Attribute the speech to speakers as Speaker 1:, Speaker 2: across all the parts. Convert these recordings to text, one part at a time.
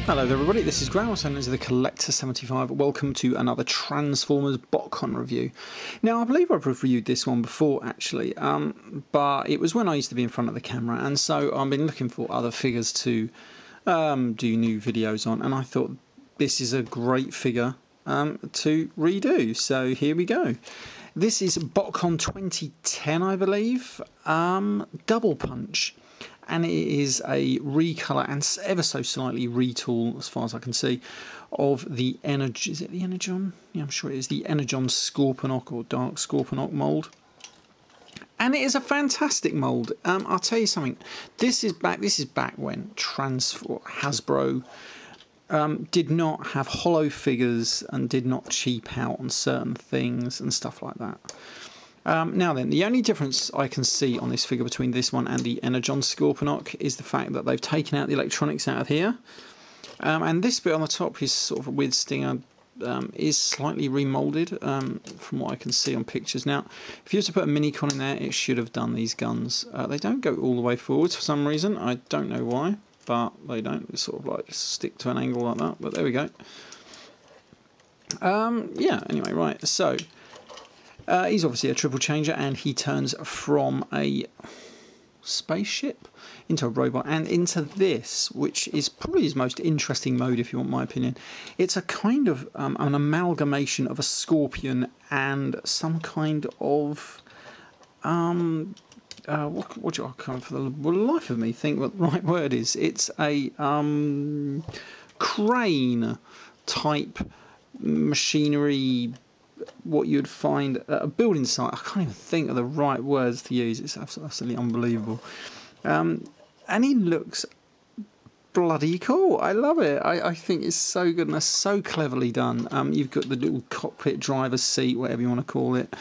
Speaker 1: Hello there everybody, this is Grouse and this is the Collector75. Welcome to another Transformers Botcon review. Now I believe I've reviewed this one before actually, but it was when I used to be in front of the camera, and so I've been looking for other figures to do new videos on, and I thought this is a great figure to redo, so here we go. This is Botcon 2010 I believe, Double Punch. And it is a recolour and ever so slightly retool, as far as I can see, of the Energon. Is it the Energon? Yeah, I'm sure it is the Energon Scorponok or Dark Scorponok mould. And it is a fantastic mould. I'll tell you something. This is back when Hasbro did not have hollow figures and did not cheap out on certain things and stuff like that. Now then, the only difference I can see on this figure between this one and the Energon Scorponok is the fact that they've taken out the electronics out of here, and this bit on the top, his sort of with stinger, is slightly remoulded from what I can see on pictures. Now, if you were to put a mini-con in there, it should have done these guns. They don't go all the way forwards for some reason. I don't know why, but they don't. They sort of like stick to an angle like that. But there we go. Yeah. Anyway, right. So. He's obviously a triple changer, and he turns from a spaceship into a robot and into this, which is probably his most interesting mode if you want my opinion. It's a kind of an amalgamation of a scorpion and some kind of what do I can't for the life of me think what the right word is. It's a crane type machinery, what you'd find at a building site. I can't even think of the right words to use. It's absolutely unbelievable. And he looks bloody cool. I love it. I think it's so good and it's so cleverly done. You've got the little cockpit driver's seat, whatever you want to call it.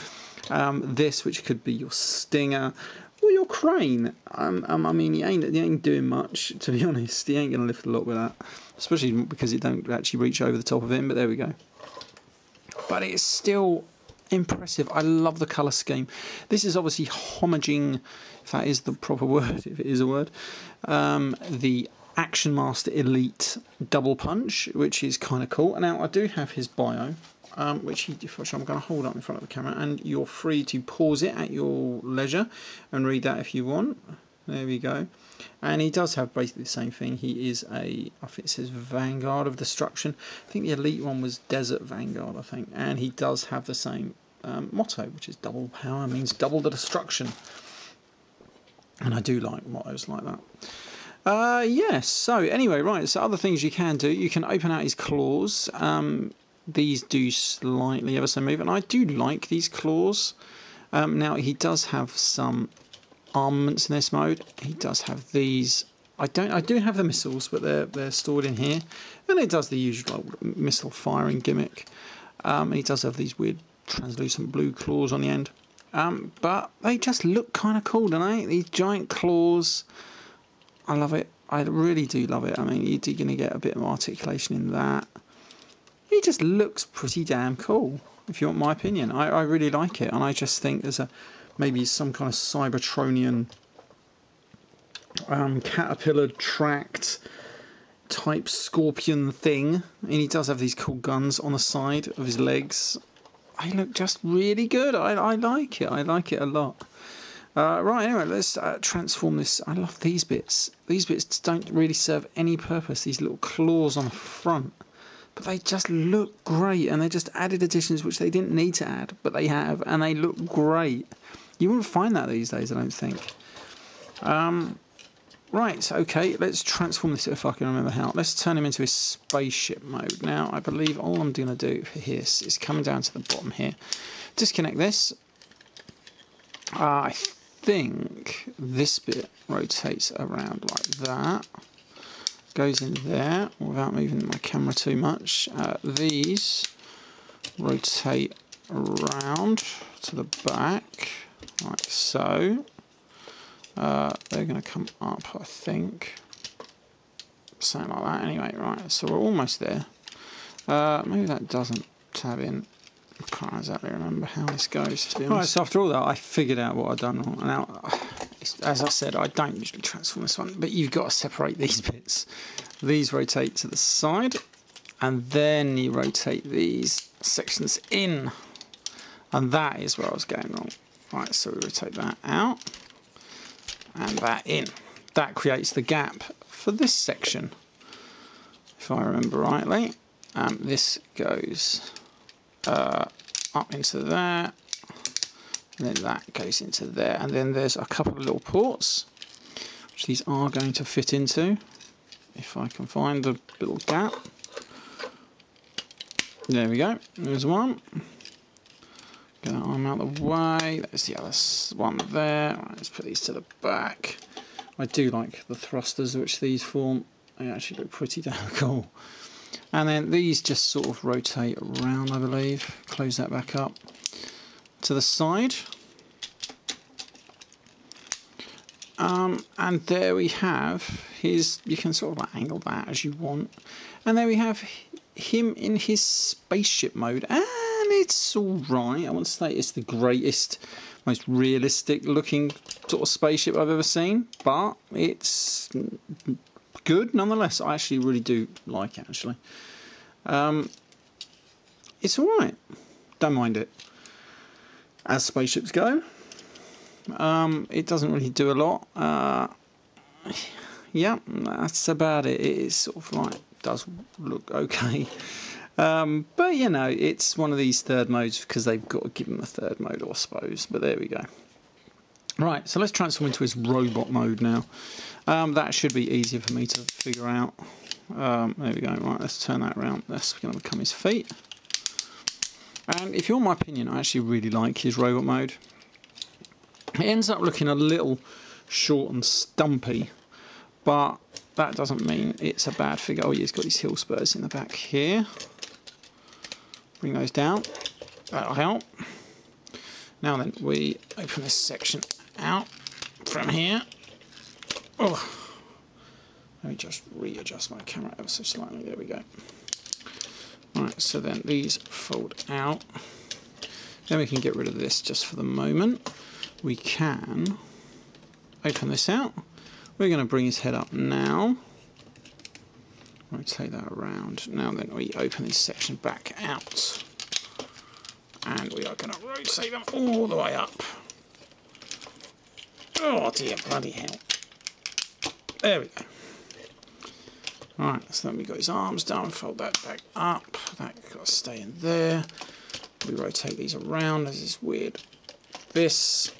Speaker 1: This, which could be your stinger or your crane. I mean, he ain't doing much, to be honest. He ain't going to lift a lot with that, especially because it don't actually reach over the top of him. But there we go. But it's still impressive. I love the colour scheme. This is obviously homaging, if that is the proper word, if it is a word, the Action Master Elite Double Punch, which is kind of cool. Now, I do have his bio, which I'm going to hold up in front of the camera, and you're free to pause it at your leisure and read that if you want. There we go. And he does have basically the same thing. He is I think it says Vanguard of Destruction. I think the Elite one was Desert Vanguard, I think. And he does have the same motto, which is double power, means double the destruction. And I do like mottos like that. Yes, so anyway, right, so other things you can do. You can open out his claws. These do slightly ever so move, and I do like these claws. Now, he does have some armaments in this mode. He does have these. I do have the missiles, but they're stored in here, and it does the usual missile firing gimmick. And he does have these weird translucent blue claws on the end, but they just look kind of cool, don't they? These giant claws. I love it. I really do love it. I mean, you're going to get a bit of articulation in that. He just looks pretty damn cool, if you want my opinion. I really like it, and I just think there's maybe some kind of Cybertronian caterpillar tracked type scorpion thing, and he does have these cool guns on the side of his legs. They look just really good. I like it. I like it a lot. Right, anyway, let's transform this. I love these bits. These bits don't really serve any purpose, these little claws on the front. But they just look great, and they're just added additions which they didn't need to add, but they have, and they look great. You wouldn't find that these days, I don't think. Right, okay, let's transform this if I can remember how. Let's turn him into his spaceship mode. Now, I believe all I'm going to do for this is coming down to the bottom here. Disconnect this. I think this bit rotates around like that. Goes in there without moving my camera too much. These rotate around to the back like so. They're going to come up, I think, something like that. Anyway, right, so we're almost there. Maybe that doesn't tab in. I can't exactly remember how this goes, to be honest. Right, so after all that, I figured out what I'd done wrong. Now, it's as I said, I don't usually transform this one, but you've got to separate these bits. These rotate to the side, and then you rotate these sections in, and that is where I was going wrong. Right, so we rotate that out, and that in. That creates the gap for this section, if I remember rightly. This goes up into there, and then that goes into there, and then there's a couple of little ports which these are going to fit into, if I can find the little gap. There we go, there's one. Get that arm out of the way. There's the other one there. Right, let's put these to the back. I do like the thrusters which these form. They actually look pretty damn cool. And then these just sort of rotate around, I believe. Close that back up to the side. And there we have his, you can sort of like angle that as you want. And there we have him in his spaceship mode. And it's alright. I wouldn't say it's the greatest, most realistic looking sort of spaceship I've ever seen, but it's good nonetheless. I actually really do like it, actually. It's alright. Don't mind it. As spaceships go, it doesn't really do a lot. Yeah, that's about it. It is sort of like, does look okay. But you know, it's one of these third modes because they've got to give them a third mode, I suppose. But there we go. Right, so let's transform into his robot mode now. That should be easier for me to figure out. There we go. Right, let's turn that around. That's going to become his feet. And if you want my opinion, I actually really like his robot mode. It ends up looking a little short and stumpy, but that doesn't mean it's a bad figure. Oh, yeah, he's got his heel spurs in the back here. Bring those down. That'll help. Now then, we open this section out from here. Oh, let me just readjust my camera ever so slightly. There we go. Right, so then these fold out. Then we can get rid of this just for the moment. We can open this out. We're going to bring his head up now. Rotate that around. Now then we open this section back out. And we are going to rotate them all the way up. Oh dear bloody hell. There we go. Right, so then we got his arms down, fold that back up. That got to stay in there. We rotate these around. There's this weird this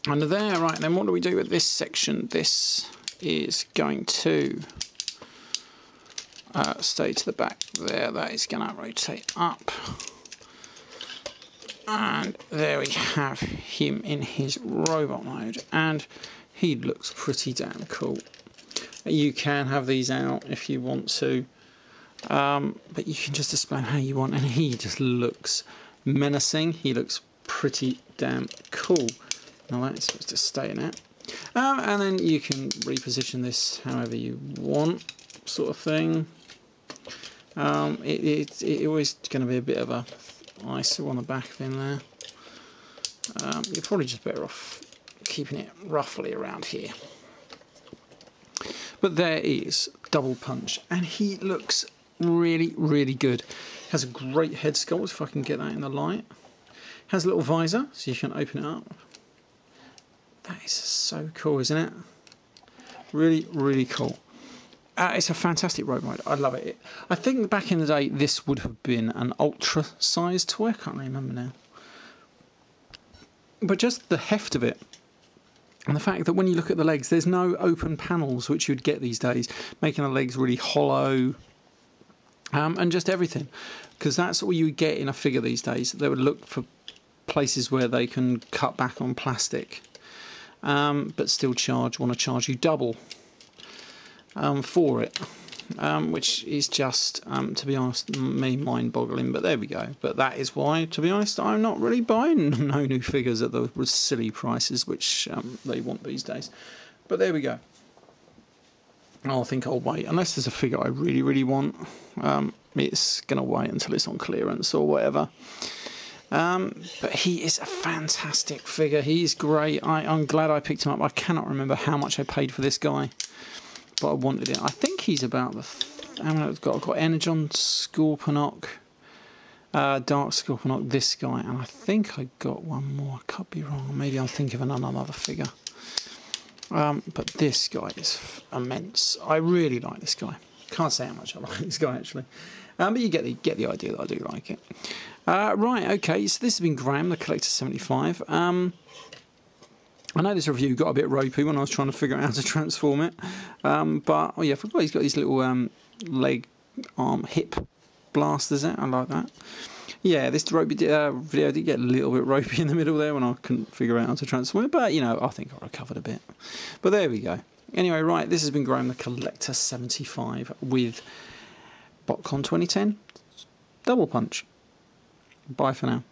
Speaker 1: under there. Right, then what do we do with this section? This is going to stay to the back there. That is going to rotate up. And there we have him in his robot mode. And he looks pretty damn cool. You can have these out if you want to. But you can just display them how you want. And he just looks menacing. He looks pretty damn cool. Now that is supposed to stay in it. And then you can reposition this however you want, sort of thing. It's always going to be a bit of a eyesore on the back of him there. You're probably just better off keeping it roughly around here. But there is Double Punch, and he looks really, really good. Has a great head sculpt, if I can get that in the light. Has a little visor, so you can open it up. That is so cool, isn't it? Really, really cool. It's a fantastic robot mode. I love it. I think back in the day, this would have been an ultra-sized toy. I can't remember now. But just the heft of it. And the fact that when you look at the legs, there's no open panels, which you'd get these days, making the legs really hollow, and just everything. Because that's all you would get in a figure these days. They would look for places where they can cut back on plastic, but still want to charge you double for it, which is just, to be honest, me mind-boggling. But there we go. But that is why, to be honest, I'm not really buying no new figures at the silly prices which they want these days. But there we go. I think I'll wait, unless there's a figure I really, really want. It's going to wait until it's on clearance or whatever. But he is a fantastic figure. He's great. I'm glad I picked him up. I cannot remember how much I paid for this guy, but I wanted it. I think he's about the... I've got energon, scorponok, dark scorponok, this guy, and I think I got one more. I could be wrong. Maybe I'm thinking of another figure. But this guy is immense. I really like this guy. Can't say how much I like this guy actually, but you get the idea that I do like it. Right, okay. So this has been Graham, the Collector 75. I know this review got a bit ropey when I was trying to figure out how to transform it. But oh yeah, I forgot he's got these little leg, arm, hip blasters out. I like that. Yeah, this ropey video did get a little bit ropey in the middle there when I couldn't figure out how to transform it, but you know, I think I recovered a bit. But there we go. Anyway, right, this has been Graham, the Collector 75 with Botcon 2010 Double Punch. Bye for now.